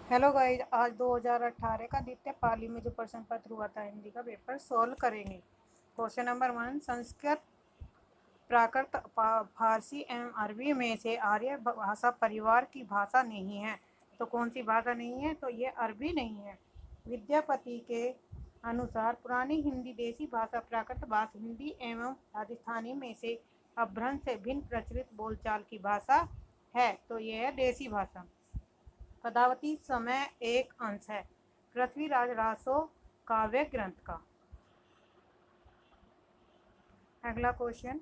Hello guys, आज 2018 का द्वितीय पाली में जो प्रश्न पत्र हुआ था हिंदी का पेपर सॉल्व करेंगे। क्वेश्चन नंबर 1, संस्कृत, प्राकृत, फारसी एवं अरबी में से आर्य भाषा परिवार की भाषा नहीं है। तो कौन सी भाषा नहीं है? तो ये अरबी नहीं है। विद्यापति के अनुसार पुरानी हिंदी देसी भाषा प्राकृत भाषा हिंदी एवं राजस्थानी में से अपभ्रंश से भिन्न प्रचलित बोलचाल की भाषा है। तो यह है देसी भाषा। पदावती समय एक अंश है पृथ्वीराज रासो काव्य ग्रंथ का। अगला क्वेश्चन,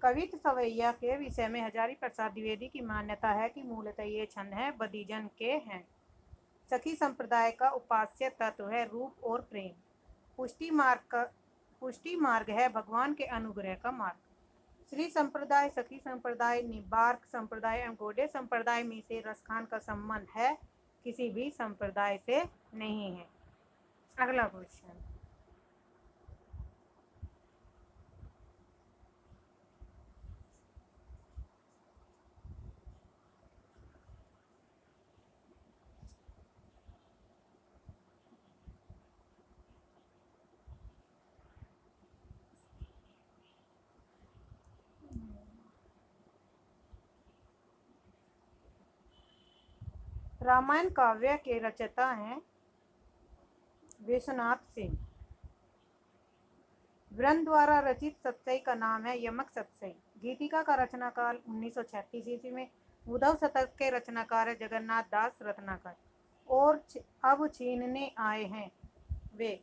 कवित सवैया के विषय में हजारी प्रसाद द्विवेदी की मान्यता है कि मूलतः ये छंद है बदीजन के हैं। सखी संप्रदाय का उपास्य तत्व है रूप और प्रेम। पुष्टि मार्ग है भगवान के अनुग्रह का मार्ग। श्री संप्रदाय, सखी संप्रदाय, निबार्क संप्रदाय एवं गौड़े संप्रदाय में से रसखान का संबंध है, किसी भी संप्रदाय से नहीं है। अगला क्वेश्चन, रामायण काव्य के रचयिता हैं विश्वनाथ सिंह। वृंद द्वारा रचित सतसई का नाम है यमक सतसई। गीतिका का रचनाकाल 1936 ईस्वी में। उद्धव शतक के रचनाकार है जगन्नाथ दास रत्नाकर। और अब छीनने आए हैं वे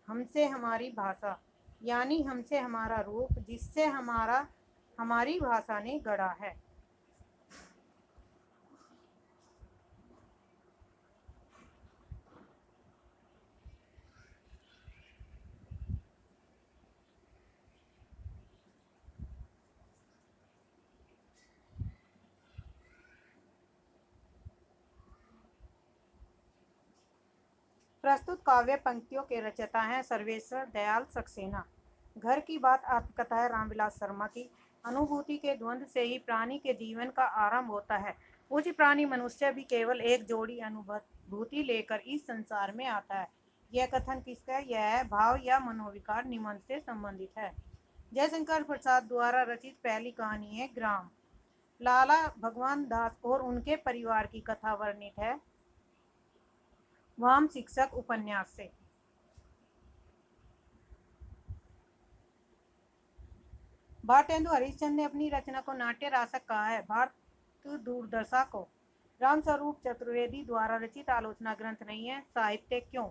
हमसे हमारी भाषा, यानी हमसे हमारा रूप जिससे हमारी भाषा ने गढ़ा है। प्रस्तुत काव्य पंक्तियों के रचयिता हैं सर्वेश्वर दयाल सक्सेना। घर की बात आत्मकथा है रामविलास शर्मा की। अनुभूति के द्वंद्व से ही प्राणी के जीवन का आरंभ होता है। उच्च प्राणी मनुष्य भी केवल एक जोड़ी अनुभूति लेकर इस संसार में आता है। यह कथन किसका है? यह भाव या मनोविकार निबंध से संबंधित है। जयशंकर प्रसाद द्वारा रचित पहली कहानी है ग्राम। लाला भगवान दास और उनके परिवार की कथा वर्णित है वाम शिक्षक उपन्यास से। भारतेंदु हरिश्चंद्र ने अपनी रचना को नाट्य रासक कहा है। भारत दूरदर्शा को रामस्वरूप चतुर्वेदी द्वारा रचित आलोचना ग्रंथ नहीं है। साहित्य क्यों?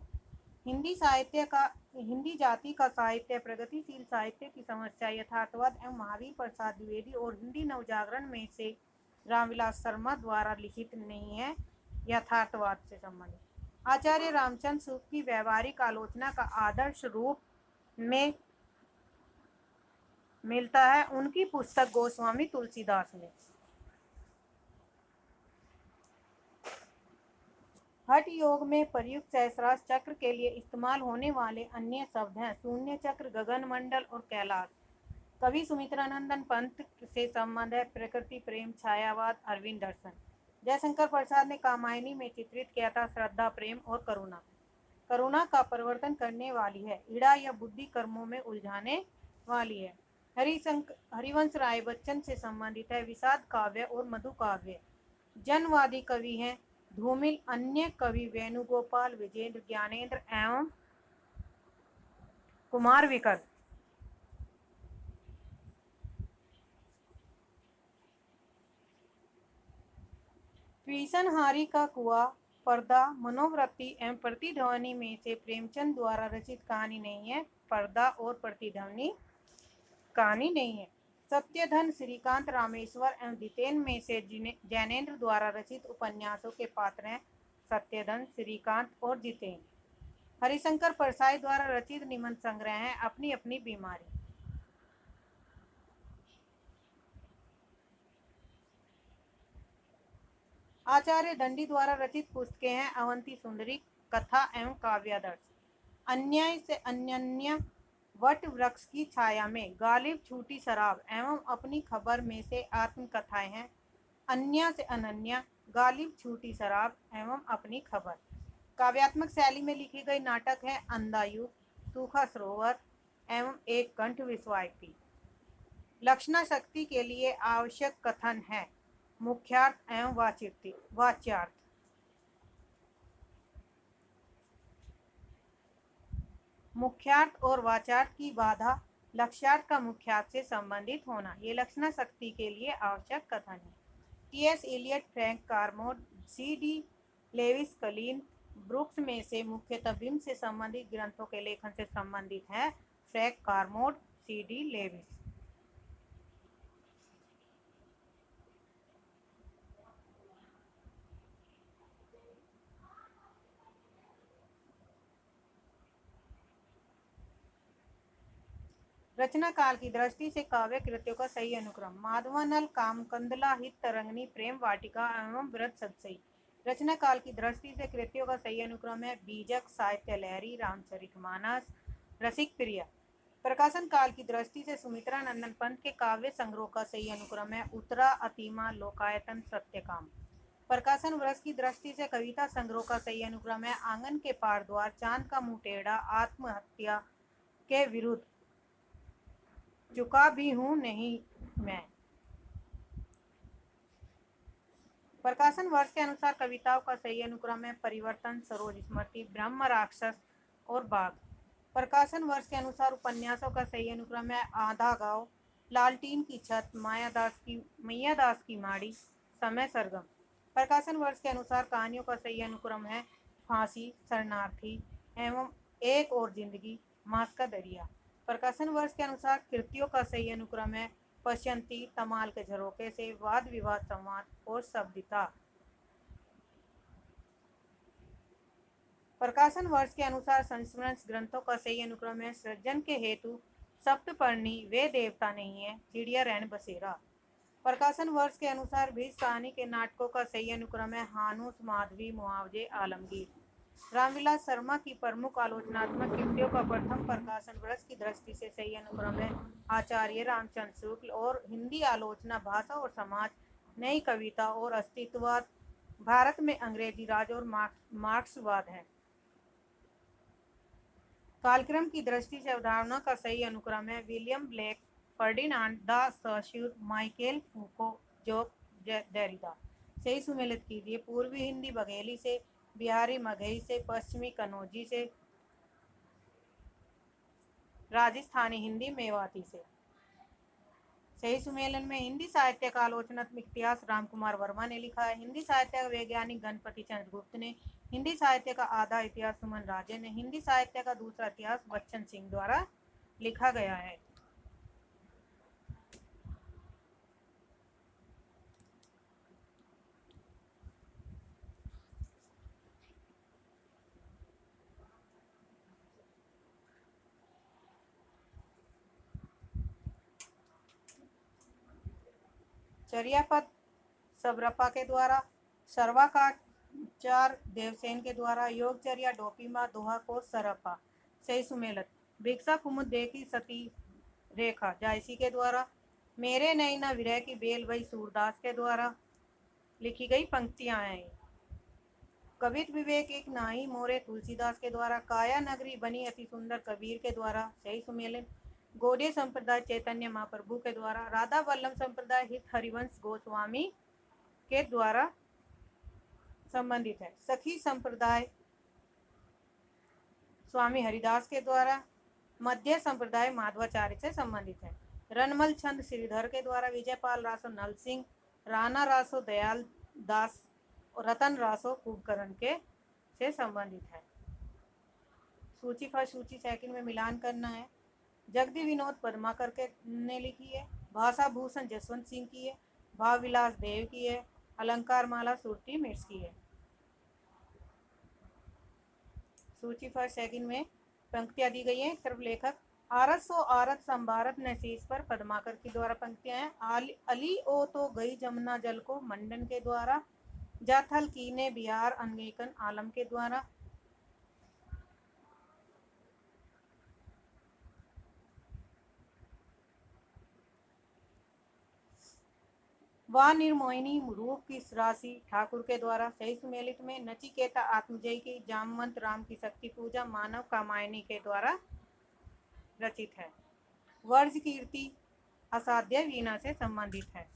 हिंदी जाति का साहित्य प्रगतिशील साहित्य की समस्या यथार्थवाद एवं महावीर प्रसाद द्विवेदी और हिंदी नवजागरण में से रामविलास शर्मा द्वारा लिखित नहीं है, यथार्थवाद से संबंधित। आचार्य रामचंद्र सूत की व्यवहारिक आलोचना का आदर्श रूप में मिलता है उनकी पुस्तक गोस्वामी तुलसीदास में। हठ योग में प्रयुक्त सहस्रार चक्र के लिए इस्तेमाल होने वाले अन्य शब्द हैं शून्य चक्र, गगन मंडल और कैलाश। कवि सुमित्रानंदन पंत से संबंध है प्रकृति प्रेम, छायावाद, अरविंद दर्शन। जयशंकर प्रसाद ने कामायनी में चित्रित किया था श्रद्धा, प्रेम और करुणा। करुणा का परिवर्तन करने वाली है, इड़ा या बुद्धि कर्मों में उलझाने वाली है। हरिवंश राय बच्चन से संबंधित है विषाद काव्य और मधु काव्य। जनवादी कवि हैं धूमिल। अन्य कवि वेणुगोपाल, विजेंद्र, ज्ञानेंद्र एवं कुमार विकल। ट्वीसनहारी का कुआं, पर्दा, मनोवृत्ति एवं प्रतिध्वनि में से प्रेमचंद द्वारा रचित कहानी नहीं है। पर्दा और प्रतिध्वनि कहानी नहीं है। सत्यधन, श्रीकांत, रामेश्वर एवं जितेन में से जैनेन्द्र द्वारा रचित उपन्यासों के पात्र हैं सत्यधन, श्रीकांत और जितेन। हरिशंकर परसाई द्वारा रचित निबंध संग्रह हैं अपनी अपनी बीमारी। आचार्य दंडी द्वारा रचित पुस्तकें हैं अवंती सुंदरी, कथा एवं काव्यादर्श। अन्याय से अन्य, वट वृक्ष की छाया में, गालिब, छूटी शराब एवं अपनी खबर में से आत्मकथाएं हैं। अन्य से अनन्या, गालिब झूठी शराब एवं अपनी खबर। काव्यात्मक शैली में लिखी गई नाटक है अंधायुग, सूखा सरोवर एवं एक कंठ विश्वाइपी। लक्षणा शक्ति के लिए आवश्यक कथन है मुख्यार्थ एवं वाच्यार्थ। मुख्यार्थ और वाचार्थ की बाधा लक्ष्यार्थ का मुख्यार्थ से संबंधित होना, ये लक्षणा शक्ति के लिए आवश्यक कथन है। TS. Eliot, Frank Kermode, CD. Lewis Cleanth Brooks में से मुख्यतः बिम्ब से संबंधित ग्रंथों के लेखन से संबंधित हैं फ्रैंक कारमोड, सी.डी. लेविस। रचना काल की दृष्टि से काव्य कृतियों का सही अनुक्रम माधवानल, कामकंदला, हित तरंगिणी, प्रेम वाटिका एवं व्रत सतसई। रचना काल की दृष्टि से कृतियों का सही अनुक्रम है बीजक, साहित्य लहरी, रामचरितमानस, रसिक प्रिया। प्रकाशन काल की दृष्टि से सुमित्रा नंदन पंत के काव्य संग्रह का सही अनुक्रम है उत्तरा, अतिमा, लोकायतन, सत्यकाम। प्रकाशन वर्ष की दृष्टि से कविता संग्रह का सही अनुक्रम है आंगन के पार द्वार, चांद का मुंह टेढ़ा, आत्महत्या के विरुद्ध, चुका भी हूं नहीं मैं। प्रकाशन वर्ष के अनुसार कविताओं का सही अनुक्रम है परिवर्तन, सरोज स्मृति, ब्रह्म राक्षस और बाघ। प्रकाशन वर्ष के अनुसार उपन्यासों का सही अनुक्रम है आधा गांव, लालटीन की छत, मैयादास की माड़ी, समय सरगम। प्रकाशन वर्ष के अनुसार कहानियों का सही अनुक्रम है फांसी, शरणार्थी एवं एक और जिंदगी, मांस का दरिया। प्रकाशन वर्ष के अनुसार कृतियों का सही अनुक्रम है पश्यंती, तमाल के झरोके से, वाद विवाद संवाद और शब्दिता। प्रकाशन वर्ष के अनुसार संस्मरण ग्रंथों का सही अनुक्रम है सृजन के हेतु सप्तपर्णी, वे देवता नहीं है, चिड़िया रैन बसेरा। प्रकाशन वर्ष के अनुसार बीज कहानी के नाटकों का सही अनुक्रम है हानूस, माधवी, मुआवजे, आलमगीर। रामविलास शर्मा की प्रमुख आलोचनात्मक कृतियों का प्रथम प्रकाशन वर्ष की दृष्टि से सही अनुक्रम है आचार्य रामचंद्र शुक्ल और हिंदी आलोचना, भाषा और समाज, नई कविता और अस्तित्ववाद, भारत में अंग्रेजी राज और मार्क्सवाद है। कालक्रम की दृष्टि से अवधारणा का सही अनुक्रम है William Blake, Ferdinand de Saussure, Michel Foucault, Jacques Derrida. सही सुमेलित कीजिए पूर्वी हिंदी बघेली से, बिहारी मगही से, पश्चिमी कनौजी से, राजस्थानी हिंदी मेवाती से। सही सुमेलन में हिंदी साहित्य का आलोचनात्मक इतिहास रामकुमार वर्मा ने लिखा है। हिंदी साहित्य का वैज्ञानिक गणपति चंद्र गुप्त ने। हिंदी साहित्य का आधा इतिहास सुमन राजे ने। हिंदी साहित्य का दूसरा इतिहास बच्चन सिंह द्वारा लिखा गया है। चर्यापद सबरपा के द्वारा, सर्वाकाचार देवसेन के द्वारा, योगचर्या डोपीमा, दोहा को सरपा। सही सुमेलत भिक्षा कुमुद देखी सती रेखा जायसी के द्वारा, मेरे नई न विरह की बेल वही सूरदास के द्वारा लिखी गई पंक्तियां हैं। कवित विवेक एक नाही मोरे तुलसीदास के द्वारा, काया नगरी बनी अति सुंदर कबीर के द्वारा। सही सुमेलन गौड़ीय संप्रदाय चैतन्य महाप्रभु के द्वारा, राधा वल्लभ संप्रदाय हित हरिवंश गोस्वामी के द्वारा संबंधित है। सखी संप्रदाय स्वामी हरिदास के द्वारा, मध्य संप्रदाय माधवाचार्य से संबंधित है। रनमल छंद श्रीधर के द्वारा, विजयपाल रासो नल सिंह, राणा रासो दयाल दास और रतन रासो कुंभकर्ण के से संबंधित है। सूची फर्स्ट सूची सेकंड में मिलान करना है। जगदी विनोद पद्माकर के ने लिखी है, भाषा भूषण जसवंत सिंह की है, भाव विलास देव की है, अलंकार माला सुरती मिर्स की है। सूची फर्स्ट सेकंड में पंक्तियां दी गई हैं। सिर्फ लेखक आरत सो आरत संभारत नशीस पर पद्माकर के द्वारा पंक्तियां हैं। अली ओ तो गई जमुना जल को मंडन के द्वारा, जाथल की ने बिहार अंगेकन आलम के द्वारा। वह निर्मोहिनी रूप की राशि ठाकुर के द्वारा सही सुमेलित में नचिकेता आत्मजय की जामवंत राम की शक्ति पूजा मानव कामायनी के द्वारा रचित है। वर्ज कीर्ति असाध्य वीणा से संबंधित है।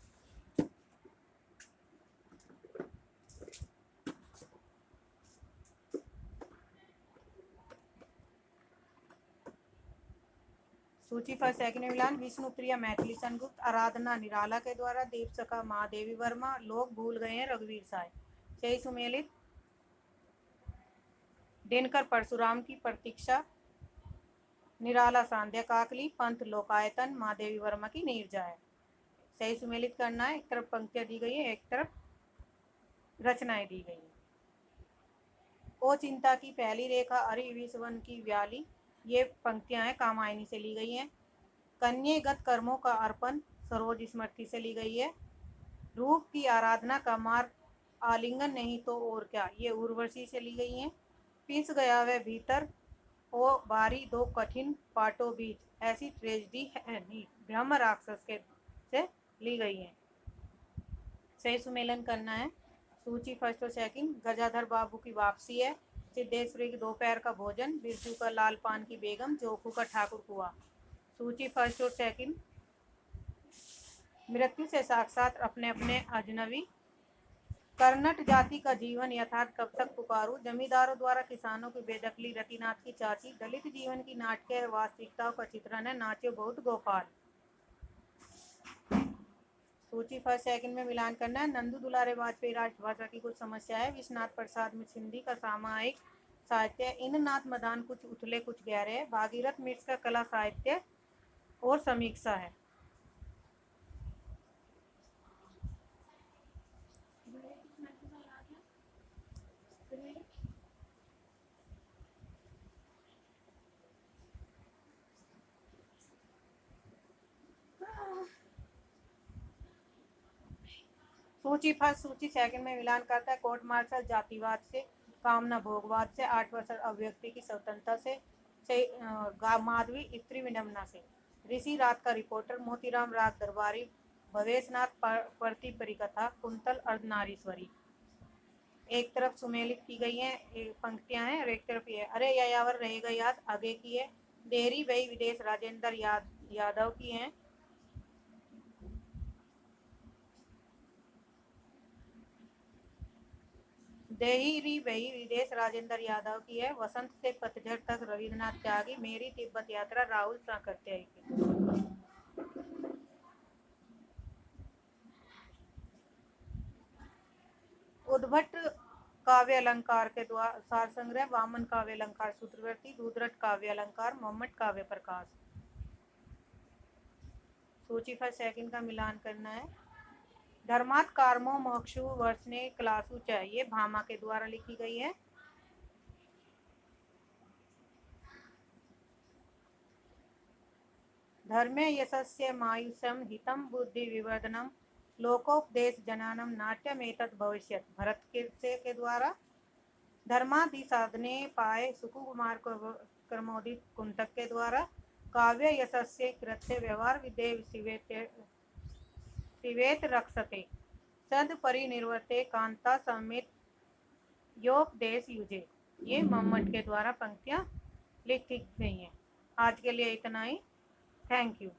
सूची पर सेकंड मिलान विष्णु प्रिया मैथिली संगुप्त आराधना निराला के द्वारा देव सखा महादेवी वर्मा लोग भूल गए हैं रघुवीर साय सही सुमेलित दिनकर परशुराम की प्रतीक्षा निराला सांध्या काकली पंथ लोकायतन महादेवी वर्मा की नीरजा है। सही सुमेलित करना है। एक तरफ पंक्तियां दी गई है, एक तरफ रचनाएं दी गई है। ओ चिंता की पहली रेखा अरि विश्वन की व्याली, ये पंक्तियां हैं कामायनी से ली गई हैं। कन्येगत कर्मों का अर्पण सरोज स्मृति से ली गई है। रूप की आराधना का मार्ग आलिंगन नहीं तो और क्या, ये उर्वशी से ली गई है। पिस गया वह भीतर ओ बारी दो कठिन पाटों बीच, ऐसी ट्रेजेडी है नहीं, ब्रह्म राक्षस के से ली गई है। सही सुमेलन करना है। सूची फर्स्ट और सेकंड गजाधर बाबू की वापसी है। सिद्धेश्वरी की दोपहर का भोजन, बिरजू का लाल पान की बेगम, जोखू का ठाकुर कुआ। सूची फर्स्ट और सेकंड मृत्यु से साक्षात अपने अपने अजनबी, कर्नट जाति का जीवन यथार्थ कब तक पुकारूं, जमींदारों द्वारा किसानों की बेदखली, रतिनाथ की चाची, दलित जीवन की नाटकीय वास्तविकताओं का चित्रण है, नाचे बहुत गोपाल। सूची फर्स्ट सेकंड में मिलान करना है। नंदू दुलारे वाजपेयी राष्ट्रभाषा की कुछ समस्या है। विश्वनाथ प्रसाद में सिंधी का सामायिक साहित्य, इंद्रनाथ मदान कुछ उथले कुछ गहरे है। भागीरथ मिश्र का कला साहित्य और समीक्षा है। सूची फर्स्ट सूची सेकंड में मिलान करता है। कोर्ट मार्शल जातिवाद से, कामना भोगवाद से, 8 वर्ष अभिव्यक्ति की स्वतंत्रता से माधवी स्त्री विडम्बना से, ऋषि रात का रिपोर्टर, मोतीराम राग दरबारी, भवेशनाथ प्रति परिकथा, कुंतल अर्धनारीश्वरी। एक तरफ सुमेलित की गई है पंक्तियां हैं और एक तरफ ये अरे यायावर रहेगा याद आगे की है। देहरी वही विदेश राजेंद्र यादव की है। देहरी वही विदेश राजेंद्र यादव की है। वसंत से पतझड़ तक रविन्द्रनाथ त्यागी, मेरी तिब्बत यात्रा राहुल साकर्त्यायी की। उद्भट काव्य अलंकार के द्वारा सार संग्रह, वामन काव्य अलंकार सूत्रवर्ती, रुद्रट काव्य अलंकार, मोहम्मद काव्य प्रकाश। सूची फर्स्ट सेकंड का मिलान करना है। धर्मात कार्मो मोक्षु वर्षने क्लासु च, ये भामा के द्वारा लिखी गई है। धर्मे यशस्य मायुषम हितम बुद्धि विवर्धनम लोकोपदेश जनानम नाट्यमेतत् भविष्यत, भरत के द्वारा। धर्मादि साधने पाए सुकुमार क्रमोदित कुंतक के द्वारा। काव्य यशस्य कृत्य व्यवहार विदेव शिवेत रक्षते सद परिनिर्वर्ते कांता समेत योपदेश युजे, ये मोहम्मद के द्वारा पंक्तियां लिखी गई हैं। आज के लिए इतना ही। Thank you.